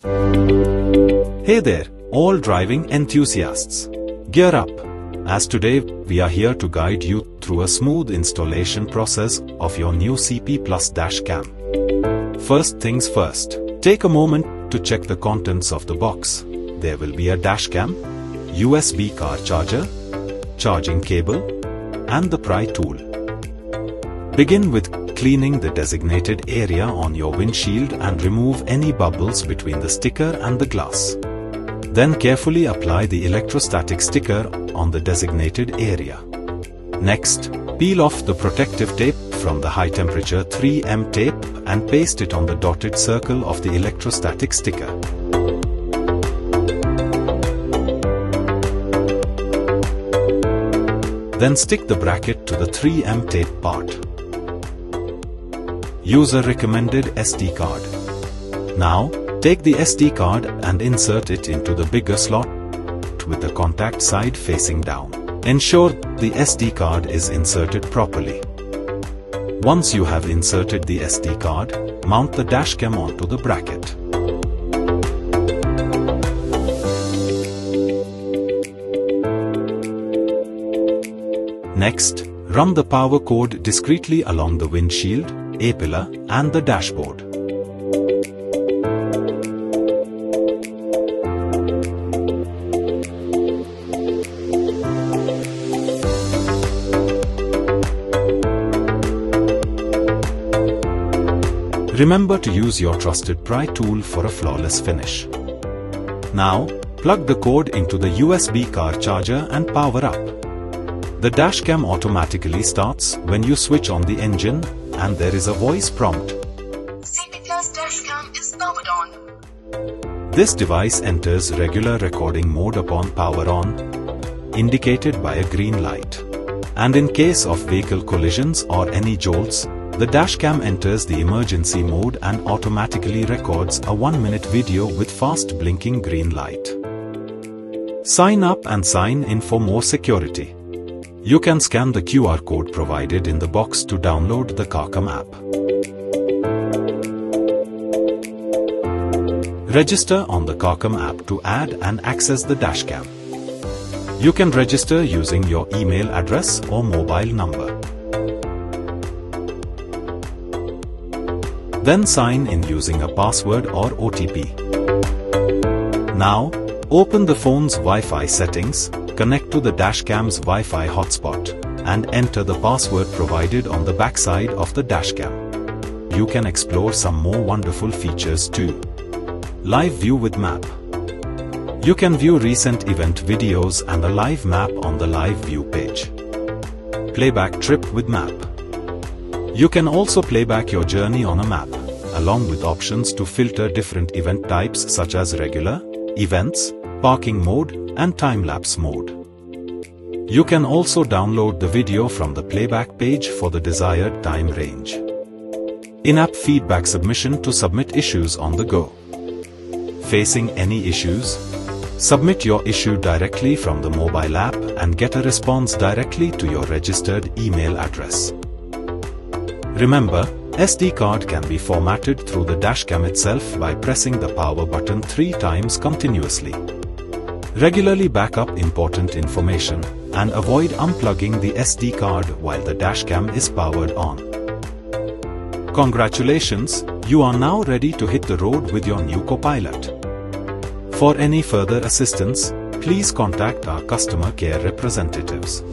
Hey there, all driving enthusiasts. Gear up, as today we are here to guide you through a smooth installation process of your new CP Plus dashcam. First things first, take a moment to check the contents of the box. There will be a dashcam, USB car charger, charging cable, and the pry tool. Begin with cleaning the designated area on your windshield and remove any bubbles between the sticker and the glass. Then carefully apply the electrostatic sticker on the designated area. Next, peel off the protective tape from the high temperature 3M tape and paste it on the dotted circle of the electrostatic sticker. Then stick the bracket to the 3M tape part. Use a recommended SD card. Now, take the SD card and insert it into the bigger slot with the contact side facing down. Ensure the SD card is inserted properly. Once you have inserted the SD card, mount the dashcam onto the bracket. Next, run the power cord discreetly along the windshield, A-pillar, and the dashboard. Remember to use your trusted pry tool for a flawless finish. Now, plug the cord into the USB car charger and power up. The dashcam automatically starts when you switch on the engine, and there is a voice prompt. CP Plus dashcam is powered on. This device enters regular recording mode upon power on, indicated by a green light. And in case of vehicle collisions or any jolts, the dashcam enters the emergency mode and automatically records a 1-minute video with fast blinking green light. Sign up and sign in for more security. You can scan the QR code provided in the box to download the Carcom app. Register on the Carcom app to add and access the dashcam. You can register using your email address or mobile number. Then sign in using a password or OTP. Now, open the phone's Wi-Fi settings, connect to the dashcam's Wi-Fi hotspot, and enter the password provided on the backside of the dashcam. You can explore some more wonderful features too. Live view with map. You can view recent event videos and a live map on the live view page. Playback trip with map. You can also play back your journey on a map, along with options to filter different event types such as regular, events, parking mode, and time-lapse mode. You can also download the video from the playback page for the desired time range. In-app feedback submission to submit issues on the go. Facing any issues? Submit your issue directly from the mobile app and get a response directly to your registered email address. Remember, SD card can be formatted through the dashcam itself by pressing the power button 3 times continuously. Regularly back up important information and avoid unplugging the SD card while the dashcam is powered on. Congratulations, you are now ready to hit the road with your new Copilot. For any further assistance, please contact our customer care representatives.